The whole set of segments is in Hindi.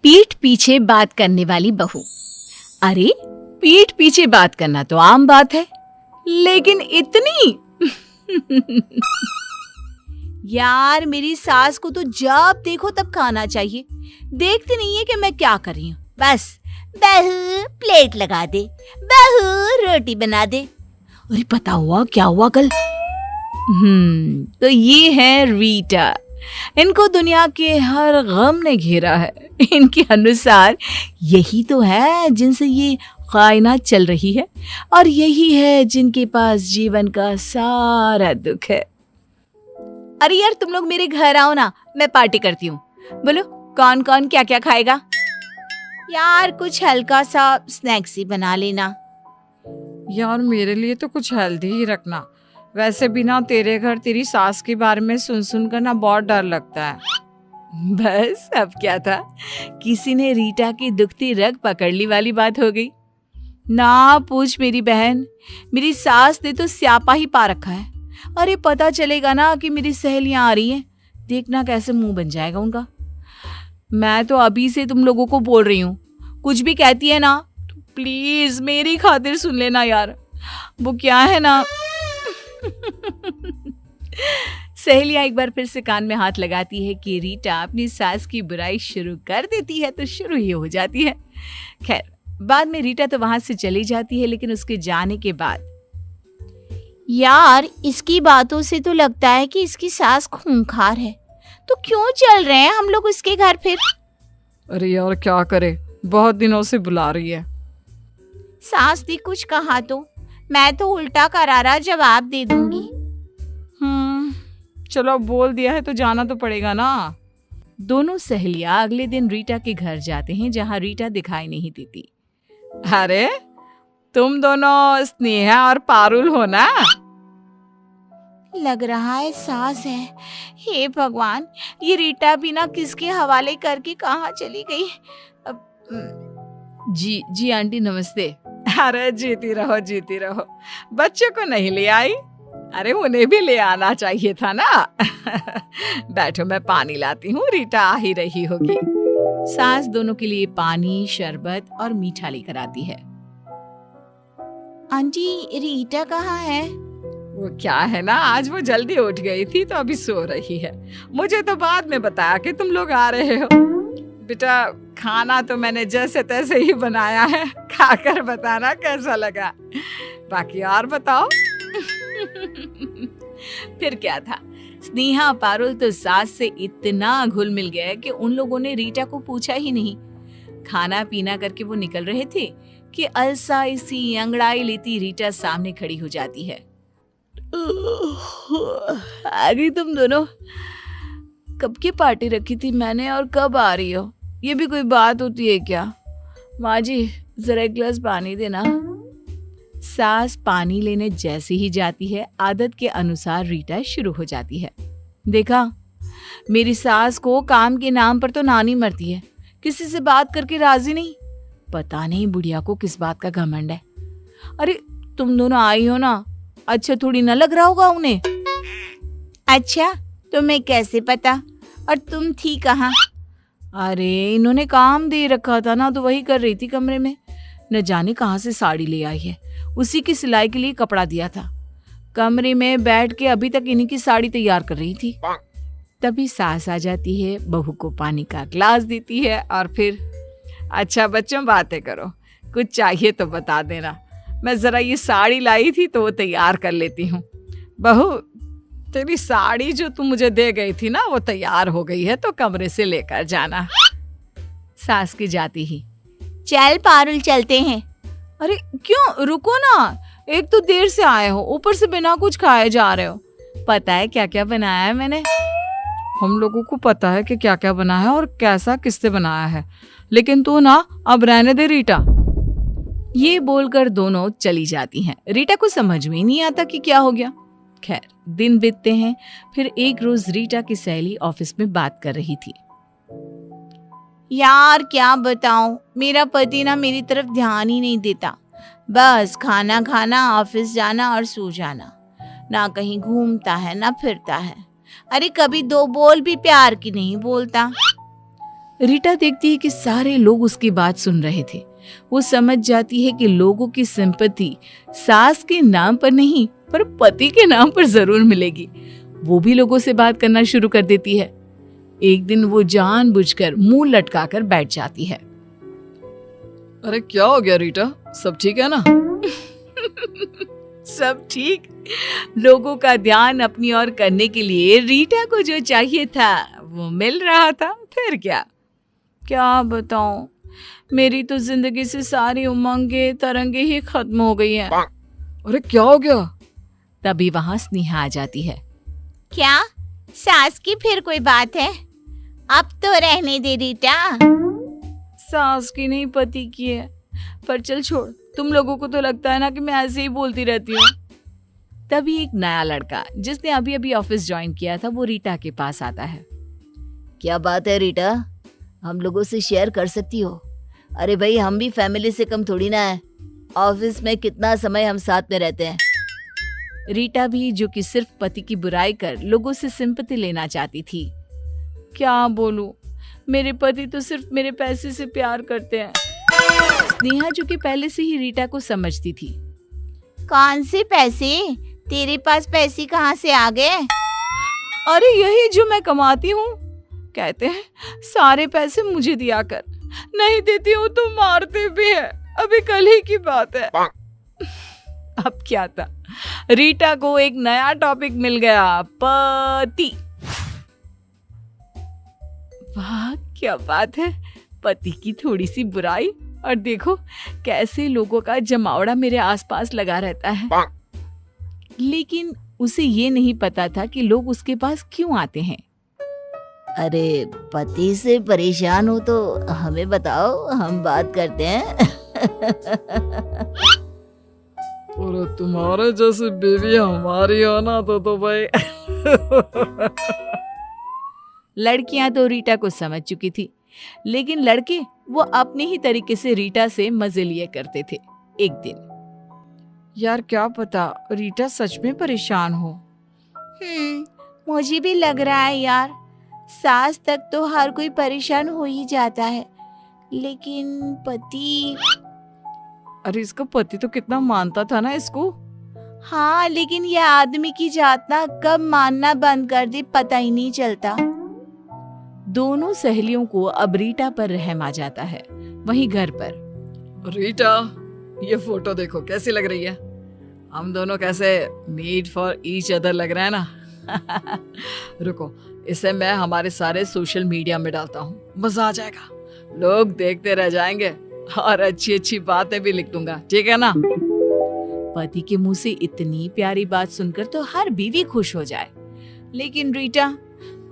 पीठ पीछे बात करने वाली बहू। अरे पीठ पीछे बात करना तो आम बात है, लेकिन इतनी यार मेरी सास को तो जब देखो तब खाना चाहिए। देखती नहीं है कि मैं क्या कर रही हूँ। बस बहू प्लेट लगा दे, बहू रोटी बना दे। अरे पता हुआ क्या हुआ कल? तो ये है रीटा। इनको दुनिया के हर गम ने घेरा है। इनके अनुसार यही तो है जिनसे ये कायनात चल रही है, और यही है जिनके पास जीवन का सारा दुख है। अरे यार तुम लोग मेरे घर आओ ना, मैं पार्टी करती हूँ। बोलो कौन कौन क्या क्या खाएगा? यार कुछ हल्का सा स्नैक्स ही बना लेना। यार मेरे लिए तो कुछ हेल्दी ही रखना। वैसे भी ना तेरे घर तेरी सास के बारे में सुन कर ना बहुत डर लगता है। बस अब क्या था, किसी ने रीटा की दुखती रग पकड़ ली वाली बात हो गई। ना पूछ मेरी बहन, मेरी सास ने तो स्यापा ही पा रखा है। अरे पता चलेगा ना कि मेरी सहेलियां आ रही हैं, देखना कैसे मुंह बन जाएगा उनका। मैं तो अभी से तुम लोगों को बोल रही हूँ, कुछ भी कहती है ना तो प्लीज मेरी खातिर सुन लेना यार। वो क्या है ना सहेलियां एक बार फिर से कान में हाथ लगाती है कि रीटा अपनी सास की बुराई शुरू कर देती है तो शुरू ही हो जाती है। खैर बाद में रीटा तो वहां से चली जाती है, लेकिन उसके जाने के बाद यार इसकी बातों से तो लगता है कि इसकी सास खूंखार है, तो क्यों चल रहे हैं हम लोग उसके घर फिर? अरे यार क्या करे, बहुत दिनों से बुला रही है। सास ने कुछ कहा तो मैं तो उल्टा करारा जवाब दे दूंगी। चलो अब बोल दिया है तो जाना तो पड़ेगा ना। दोनों सहेलियां अगले दिन रीटा के घर जाते हैं, जहां रीटा दिखाई नहीं देती। अरे तुम दोनों स्नेहा और पारुल हो ना? लग रहा है सास है। हे भगवान, ये रीटा भी ना किसके हवाले करके कहाँ चली गई? जी आंटी नमस्ते। अरे जीती रहो। बच्चे को नहीं ले आई? अरे उन्हें भी ले आना चाहिए था ना। बैठो मैं पानी लाती हूँ, रीटा आ ही रही होगी। सास दोनों के लिए पानी, शरबत और मीठा लेकर आती है। आंटी रीटा कहाँ है? वो क्या है ना, आज वो जल्दी उठ गई थी तो अभी सो रही है। मुझे तो बाद में बताया कि तुम लोग आ रहे हो। बेटा खाना तो मैंने जैसे तैसे ही बनाया है, खाकर बताना कैसा लगा। बाकी और बताओ। फिर क्या था, स्नेहा पारुल तो सास से इतना घुल मिल गए कि उन लोगों ने रीटा को पूछा ही नहीं। खाना पीना करके वो निकल रहे थे कि अलसाई सी अंगड़ाई लेती रीटा सामने खड़ी हो जाती है। आगे तुम दोनों, कब की पार्टी रखी थी मैंने और कब आ रही हो? ये भी कोई बात होती है क्या? माँ जी जरा एक गिलास पानी देना। सास पानी लेने जैसे ही जाती है, आदत के अनुसार रीटा शुरू हो जाती है। देखा, मेरी सास को काम के नाम पर तो नानी मरती है, किसी से बात करके राजी नहीं। पता नहीं बुढ़िया को किस बात का घमंड है। अरे तुम दोनों आई हो ना, अच्छा थोड़ी न लग रहा होगा उन्हें। अच्छा तुम्हें कैसे पता? और तुम थी कहाँ? अरे इन्होंने काम दे रखा था ना, तो वही कर रही थी कमरे में। न जाने कहाँ से साड़ी ले आई है, उसी की सिलाई के लिए कपड़ा दिया था। कमरे में बैठ के अभी तक इन्हीं की साड़ी तैयार कर रही थी। तभी सास आ जाती है, बहू को पानी का ग्लास देती है और फिर अच्छा बच्चों बातें करो, कुछ चाहिए तो बता देना। मैं जरा ये साड़ी लाई थी तो वो तैयार कर लेती हूँ। बहू तेरी साड़ी जो तुम मुझे दे गई थी ना, वो तैयार हो गई है, तो कमरे से लेकर जाना। सास की जाती ही, चल पारुल चलते हैं। अरे क्यों, रुको ना, एक तो देर से आए हो, ऊपर से बिना कुछ खाए जा रहे हो। पता है क्या क्या बनाया है मैंने? हम लोगों को पता है कि क्या क्या बना है और कैसा किससे बनाया है, लेकिन तू ना अब रहने दे रीटा। ये बोलकर दोनों चली जाती हैं। रीटा को समझ में ही नहीं आता कि क्या हो गया। खैर दिन बीतते हैं। फिर एक रोज रीटा की सहेली ऑफिस में बात कर रही थी। यार क्या बताऊं, मेरा पति ना मेरी तरफ ध्यान ही नहीं देता। बस खाना खाना, ऑफिस जाना और सो जाना। ना कहीं घूमता है ना फिरता है। अरे कभी दो बोल भी प्यार की नहीं बोलता। रीटा देखती है कि सारे लोग उसकी बात सुन रहे थे। वो समझ जाती है कि लोगों की सिंपैथी सास के नाम पर नहीं पर पति के नाम पर जरूर मिलेगी। वो भी लोगों से बात करना शुरू कर देती है। एक दिन वो जानबूझकर मुंह लटकाकर बैठ जाती है। अरे क्या हो गया रीटा, सब ठीक है ना? सब ठीक। लोगों का ध्यान अपनी ओर करने के लिए रीटा को जो चाहिए था वो मिल रहा था। फिर क्या बताऊं, मेरी तो जिंदगी से सारी उमंगे तरंगे ही खत्म हो गई हैं। अरे क्या हो गया? तभी वहां स्नेहा आ जाती है। क्या सास की फिर कोई बात है? अब तो रहने दे रीटा। सास की नहीं पति की है। पर चल छोड़, तुम लोगों को तो लगता है ना कि मैं ऐसे ही बोलती रहती हूँ। तभी एक नया लड़का जिसने अभी अभी ऑफिस ज्वाइन किया था वो रीटा के पास आता है। क्या बात है रीटा, हम लोगों से शेयर कर सकती हो? अरे भाई, हम भी फैमिली से कम थोड़ी ना है। ऑफिस में कितना समय हम साथ में रहते हैं। रीटा भी, जो कि सिर्फ पति की बुराई कर लोगों से सिंपैथी लेना चाहती थी। क्या बोलूं, मेरे पति तो सिर्फ मेरे पैसे से प्यार करते हैं। स्नेहा, जो कि पहले से ही रीटा को समझती थी। कौन से पैसे? तेरे पास पैसे कहाँ से आ गए? अरे यही जो मैं कमाती हूँ। कहते हैं सारे पैसे मुझे दिया कर, नहीं देती हूँ तो मारते भी है। अभी कल ही की बात है। अब क्या था, रीटा को एक नया टॉपिक मिल गया, पति। वाह क्या बात है, पति की थोड़ी सी बुराई और देखो कैसे लोगों का जमावड़ा मेरे आसपास लगा रहता है। लेकिन उसे ये नहीं पता था कि लोग उसके पास क्यों आते हैं। अरे पति से परेशान हो तो हमें बताओ, हम बात करते हैं। और तुम्हारे जैसी बीवी हमारी हो ना तो भाई। लड़कियां तो रीटा को समझ चुकी थी, लेकिन लड़के वो अपने ही तरीके से रीटा से मजे लिए करते थे। एक दिन, यार क्या पता रीटा सच में परेशान हो। मुझे भी लग रहा है यार, सास तक तो हर कोई परेशान हो ही जाता है, लेकिन पति। अरे इसका पति तो कितना मानता था ना इसको। हाँ, लेकिन यह आदमी की जात ना कब मानना बंद कर दे पता ही नहीं चलता। दोनों सहेलियों को अब रीटा पर रहम आ जाता है। वहीं घर पर, रीटा ये फोटो देखो कैसी लग रही है। हम दोनों कैसे मेड फॉर ईच अदर लग रहे हैं ना। रुको, इसे मैं हमारे सारे सोशल मीडिया में डालता हूँ, मजा आ जाएगा। लोग देखते रह जाएंगे और अच्छी अच्छी बातें भी लिख दूंगा, ठीक है ना? पति के मुंह से इतनी प्यारी बात सुनकर तो हर बीवी खुश हो जाए, लेकिन रीटा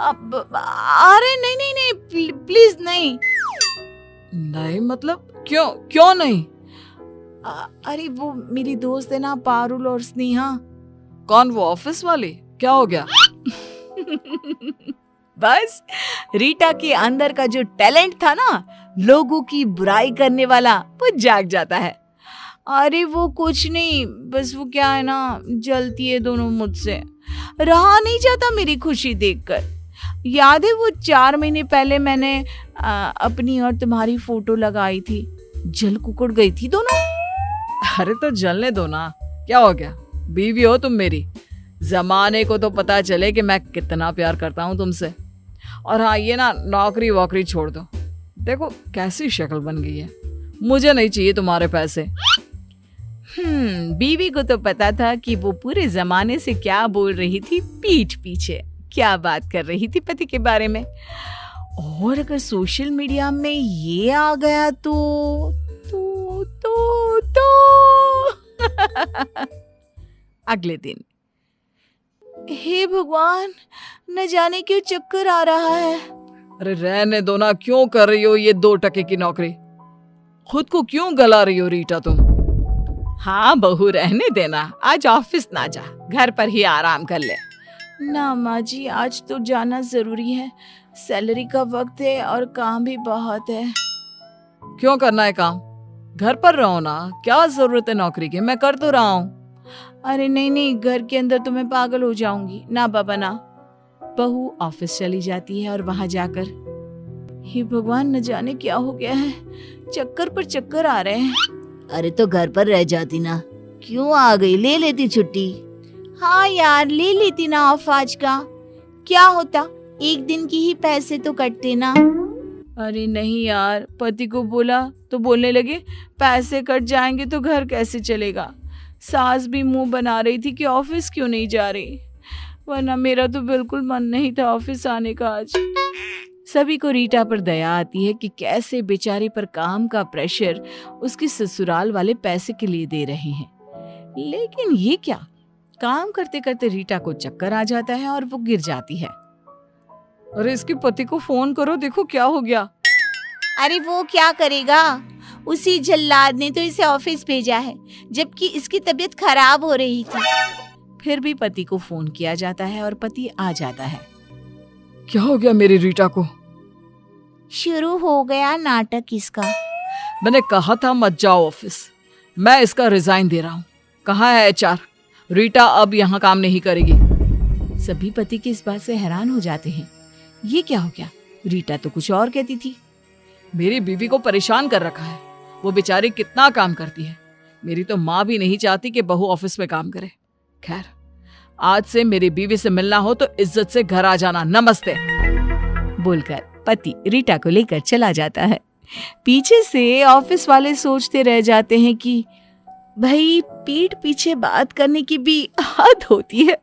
अब, अरे नहीं नहीं नहीं, प्लीज नहीं। नहीं मतलब क्यों नहीं? अरे वो मेरी दोस्त है ना, पारुल और स्नेहा। कौन, वो ऑफिस वाली? क्या हो गया? बस रीटा के अंदर का जो टैलेंट था ना लोगों की बुराई करने वाला, वो जाग जाता है। अरे वो कुछ नहीं, बस वो क्या है ना, जलती है दोनों मुझसे। रहा नहीं जाता मेरी खुशी देखकर। याद है वो 4 महीने पहले मैंने अपनी और तुम्हारी फोटो लगाई थी, जल कुकड़ गई थी दोनों। अरे तो जलने दो ना, क्या हो गया? बीवी हो तुम मेरी, जमाने को तो पता चले कि मैं कितना प्यार करता हूँ तुमसे। और हाँ, ये ना नौकरी वोकरी छोड़ दो। देखो कैसी शक्ल बन गई है, मुझे नहीं चाहिए तुम्हारे पैसे। बीवी को तो पता था कि वो पूरे जमाने से क्या बोल रही थी, पीठ पीछे क्या बात कर रही थी पति के बारे में। और अगर सोशल मीडिया में ये आ गया तो अगले दिन, हे भगवान, न जाने क्यों चक्कर आ रहा है। अरे रहने दो ना, क्यों कर रही हो ये 2 टके की नौकरी? खुद को क्यों गला रही हो रीटा तुम? हाँ बहू, रहने देना, आज ऑफिस ना जा, घर पर ही आराम कर ले। ना माँ जी, आज तो जाना जरूरी है, सैलरी का वक्त है और काम भी बहुत है। क्यों करना है काम? घर पर रहो ना, क्या जरूरत है नौकरी की, मैं कर तो रहा हूँ। अरे नहीं नहीं, घर के अंदर तो मैं पागल हो जाऊंगी। ना बाबा ना। बहू ऑफिस चली जाती है और वहां जाकर, हे भगवान, न जाने क्या हो गया है, चक्कर पर चक्कर आ रहे हैं। अरे तो घर पर रह जाती ना, क्यों आ गई? ले लेती छुट्टी। हाँ यार, ले लेती ना ऑफ आज का, क्या होता, एक दिन की ही पैसे तो कटते ना। अरे नहीं यार, पति को बोला तो बोलने लगे पैसे कट जाएंगे तो घर कैसे चलेगा। सास भी मुंह बना रही थी कि ऑफिस क्यों नहीं जा रही, वरना मेरा तो बिल्कुल मन नहीं था ऑफिस आने का आज। सभी को रीटा पर दया आती है कि कैसे बेचारे पर काम का प्रेशर उसके ससुराल वाले पैसे के लिए दे रहे हैं। लेकिन ये क्या, काम करते करते रीटा को चक्कर आ जाता है और वो गिर जाती है। अरे इसके पति को फोन करो, देखो क्या हो गया। अरे वो क्या करेगा, उसी जल्लाद ने तो इसे ऑफिस भेजा है, जबकि इसकी तबीयत खराब हो रही थी। फिर भी पति को फोन किया जाता है और पति आ जाता है। क्या हो गया मेरी रीटा को? शुरू हो गया नाटक इसका। मैंने कहा था मत जाओ ऑफिस, मैं इसका रिजाइन दे रहा हूँ। कहाँ है HR? रीटा अब यहाँ काम नहीं करेगी। सभी पति की इस बात से हैरान हो जाते हैं। ये क्या हो गया, रीटा तो कुछ और कहती थी। मेरी बीवी को परेशान कर रखा है, वो बेचारी कितना काम करती है। मेरी तो माँ भी नहीं चाहती कि बहू ऑफिस में काम करे। खैर, आज से मेरी बीवी से मिलना हो तो इज्जत से घर आ जाना। नमस्ते बोलकर पति रीटा को लेकर चला जाता है। पीछे से ऑफिस वाले सोचते रह जाते हैं कि भाई, पीठ पीछे बात करने की भी हद होती है।